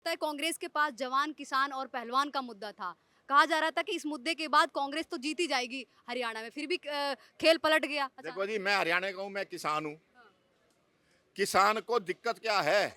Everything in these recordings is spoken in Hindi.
तय कांग्रेस के पास जवान, किसान और पहलवान का मुद्दा था। कहा जा रहा था कि इस मुद्दे के बाद कांग्रेस तो जीत ही जाएगी हरियाणा में, फिर भी खेल पलट गया देखो अचानक। जी, मैं हरियाणा का हूँ, मैं किसान हूँ। हाँ, किसान को दिक्कत क्या है?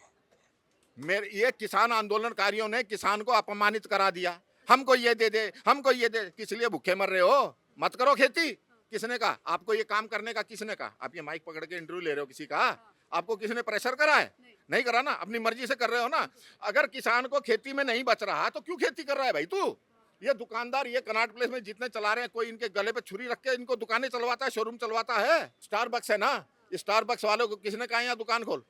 मेरे ये किसान आंदोलनकारियों ने किसान को अपमानित करा दिया। हमको ये दे दे, हमको ये दे। किस लिए भूखे मर रहे हो? मत करो खेती। किसने कहा आपको ये काम करने का? किसने कहा? आप ये माइक पकड़ के इंटरव्यू ले रहे हो किसी का? हाँ, आपको किसने प्रेशर करा है? नहीं, नहीं करा ना, अपनी मर्जी से कर रहे हो ना। बिल्कुल सर। अगर किसान को खेती में नहीं बच रहा तो क्यों खेती कर रहा है भाई तू? ये दुकानदार, ये कनॉट प्लेस में जितने चला रहे हैं, कोई इनके गले पे छुरी रख के इनको दुकानें चलवाता है, शोरूम चलवाता है। स्टारबक्स है ना, स्टारबक्स वालों को किसने कहा यहाँ दुकान खोल?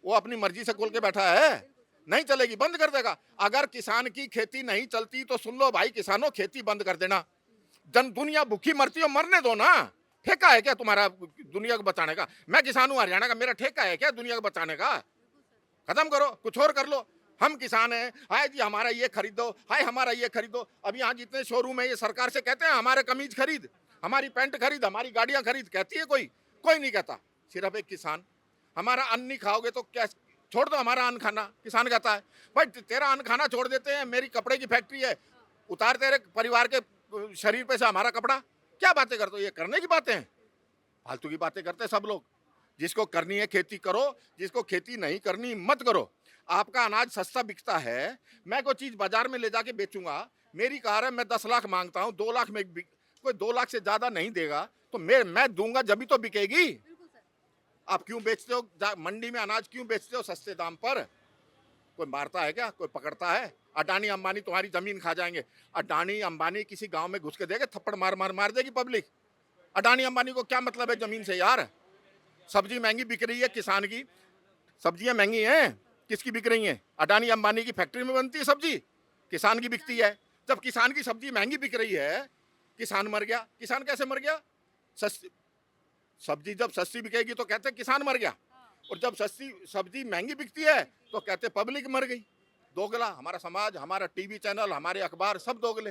वो अपनी मर्जी से खोल के बैठा है। बिल्कुल सर। नहीं चलेगी, बंद कर देगा। अगर किसान की खेती नहीं चलती तो सुन लो भाई, किसानों, खेती बंद कर देना। जन दुनिया भूखी मरती हो, मरने दो ना। ठेका है क्या तुम्हारा दुनिया को बचाने का? मैं किसान हूं हरियाणा का, मेरा ठेका है क्या दुनिया को बचाने का? खत्म करो, कुछ और कर लो। हम किसान हैं, हाय जी हमारा ये खरीदो, हाय हमारा ये खरीदो। अब यहाँ जितने शोरूम है ये सरकार से कहते हैं हमारे कमीज खरीद, हमारी पैंट खरीद, हमारी गाड़ियां खरीद, कहती है कोई? कोई नहीं कहता। सिर्फ एक किसान। हमारा अन्न नहीं खाओगे तो क्या? छोड़ दो हमारा अन्न खाना, किसान कहता है। भाई तेरा अन्न खाना छोड़ देते हैं, मेरी कपड़े की फैक्ट्री है, उतार तेरे परिवार के शरीर पे से हमारा कपड़ा। क्या बातें करते हो? ये करने की बातें हैं? फालतू की बातें करते हैं सब लोग। जिसको करनी है खेती करो, जिसको खेती नहीं करनी मत करो। आपका अनाज सस्ता बिकता है, मैं कोई चीज बाजार में ले जाके बेचूंगा, मेरी कार है, मैं 10 लाख मांगता हूँ, 2 लाख में कोई 2 लाख से ज्यादा नहीं देगा तो मैं दूंगा जब भी तो बिकेगी। बिल्कुल सर। आप क्यों बेचते हो मंडी में अनाज? क्यों बेचते हो सस्ते दाम पर? कोई मारता है क्या? कोई पकड़ता है? अडानी अंबानी तुम्हारी जमीन खा जाएंगे। अडानी अंबानी किसी गांव में घुस के देगा, थप्पड़ मार मार मार देगी पब्लिक। अडानी अंबानी को क्या मतलब है जमीन से यार? सब्जी महंगी बिक रही है किसान की, सब्जियां महंगी हैं, किसकी बिक रही हैं? अडानी अंबानी की फैक्ट्री में बनती है सब्जी, किसान की बिकती है। जब किसान की सब्जी महंगी बिक रही है, किसान मर गया। किसान कैसे मर गया? सस्ती सब्जी जब सस्ती बिकेगी तो कहते हैं किसान मर गया, और जब सस्ती सब्जी महंगी बिकती है तो कहते पब्लिक मर गई। दोगला हमारा समाज, हमारा टीवी चैनल, हमारे अखबार सब दोगले।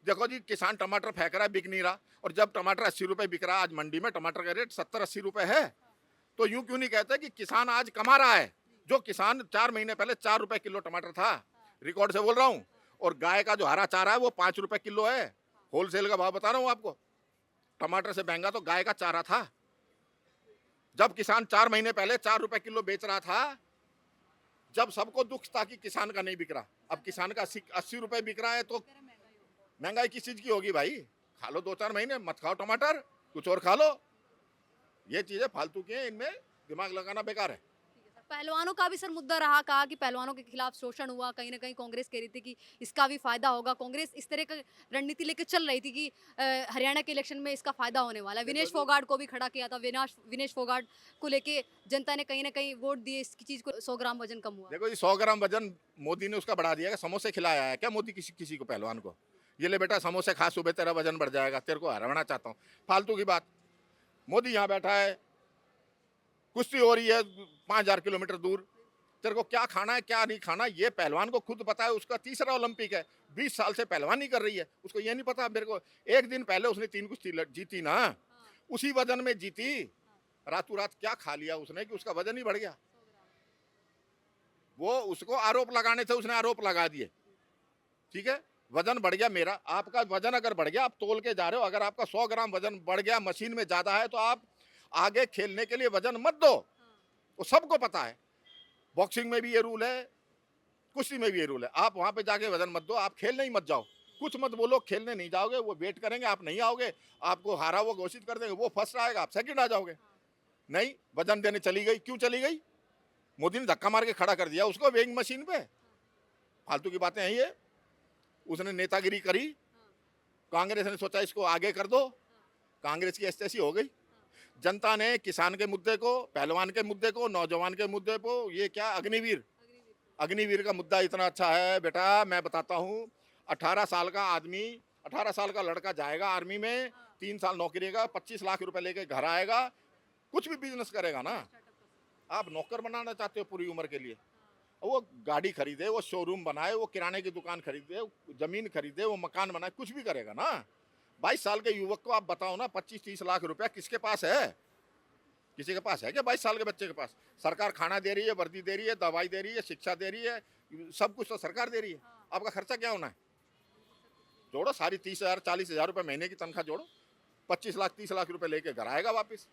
देखो जी, किसान टमाटर फेंक रहा है, बिक नहीं रहा, और जब टमाटर 80 रुपए बिक रहा है, आज मंडी में टमाटर का रेट 70-80 रुपए है, तो यूं क्यों नहीं कहते कि किसान आज कमा रहा है? जो किसान 4 महीने पहले 4 रुपए किलो टमाटर था, रिकॉर्ड से बोल रहा हूं, और गाय का जो हरा चारा है वो 5 रुपए किलो है। होलसेल का भाव बता रहा हूं आपको। टमाटर से महंगा तो गाय का चारा था। जब किसान 4 महीने पहले 4 रुपए किलो बेच रहा था, जब सबको दुख था कि किसान का नहीं बिक रहा, अब किसान का 80 रुपए बिक रहा है, तो महंगाई किस चीज की होगी भाई? खा लो 2-4 महीने, मत खाओ टमाटर, कुछ और खा लो। ये चीजें फालतू की हैं, इनमें दिमाग लगाना बेकार है। ठीक है सर। पहलवानों का भी सर मुद्दा रहा, कहा कि पहलवानों के खिलाफ शोषण हुआ, कहीं ना कहीं कांग्रेस कह रही थी कि इसका भी फायदा होगा। कांग्रेस इस तरह का रणनीति लेके चल रही थी कि हरियाणा के इलेक्शन में इसका फायदा होने वाला है। देखो विनेश जी, फोगाट को भी खड़ा किया था। विनाश विनेश फोगाट को लेके जनता ने कहीं ना कहीं वोट दिए, इसकी चीज को 100 ग्राम वजन कम हुआ। देखो जी, 100 ग्राम वजन मोदी ने उसका बढ़ा दिया है। समोसे खिलाया है क्या मोदी किसी किसी को, पहलवान को? ये ले बेटा समोसे खा, सुबह तेरा वजन बढ़ जाएगा, तेरे को हराना चाहता हूँ। फालतू की बात। मोदी यहाँ बैठा है, कुश्ती हो रही है 5,000 किलोमीटर दूर। तेरे को क्या खाना है क्या नहीं खाना, ये पहलवान को खुद पता है। उसका तीसरा ओलंपिक है, 20 साल से पहलवानी कर रही है, उसको ये नहीं पता मेरे को? एक दिन पहले उसने 3 कुश्ती जीती ना, हाँ, उसी वजन में जीती। हाँ, रातों रात क्या खा लिया उसने कि उसका वजन ही बढ़ गया? 100 ग्राम। वो उसको आरोप लगाने थे, उसने आरोप लगा दिए। ठीक है, वजन बढ़ गया मेरा, आपका वजन अगर बढ़ गया, आप तोल के जा रहे हो, अगर आपका 100 ग्राम वजन बढ़ गया, मशीन में ज्यादा है, तो आप आगे खेलने के लिए वजन मत दो। हाँ, वो सबको पता है। बॉक्सिंग में भी ये रूल है, कुश्ती में भी ये रूल है। आप वहां पे जाके वजन मत दो, आप खेलने ही मत जाओ। कुछ मत बोलो, खेलने नहीं जाओगे, वो वेट करेंगे, आप नहीं आओगे, आपको हारा वो घोषित कर देंगे, वो फर्स्ट आएगा, आप सेकंड आ जाओगे। हाँ, नहीं, वजन देने चली गई। क्यों चली गई? मोदी ने धक्का मार के खड़ा कर दिया उसको वेइंग मशीन पे। हाँ, फालतू की बातें हैं ये। उसने नेतागिरी करी, हाँ, कांग्रेस ने सोचा इसको आगे कर दो, हाँ, कांग्रेस की ऐसी हो गई। हाँ, जनता ने किसान के मुद्दे को, पहलवान के मुद्दे को, नौजवान के मुद्दे को, ये क्या अग्निवीर, अग्निवीर को। अग्निवीर का मुद्दा इतना अच्छा है बेटा, मैं बताता हूँ। 18 साल का आदमी, 18 साल का लड़का जाएगा आर्मी में, हाँ, 3 साल नौकरी करेगा, 25 लाख रुपए लेके घर आएगा, कुछ भी बिजनेस करेगा ना। स्टार्टअप कर सकते आप नौकर बनाना चाहते हो पूरी उम्र के लिए? हैं। वो गाड़ी खरीदे, वो शोरूम बनाए, वो किराने की दुकान खरीदे, वो जमीन खरीदे, वो मकान बनाए, कुछ भी करेगा ना। 22 साल के युवक को आप बताओ ना, 25-30 लाख रुपया किसके पास है? किसी के पास है क्या 22 साल के बच्चे के पास? सरकार खाना दे रही है, वर्दी दे रही है, दवाई दे रही है, शिक्षा दे रही है, सब कुछ तो सरकार दे रही है, आपका खर्चा क्या होना है? जोड़ो सारी 30,000 40,000 रुपए महीने की तनख्वाह जोड़ो, 25 लाख 30 लाख रुपए लेके घर आएगा वापस।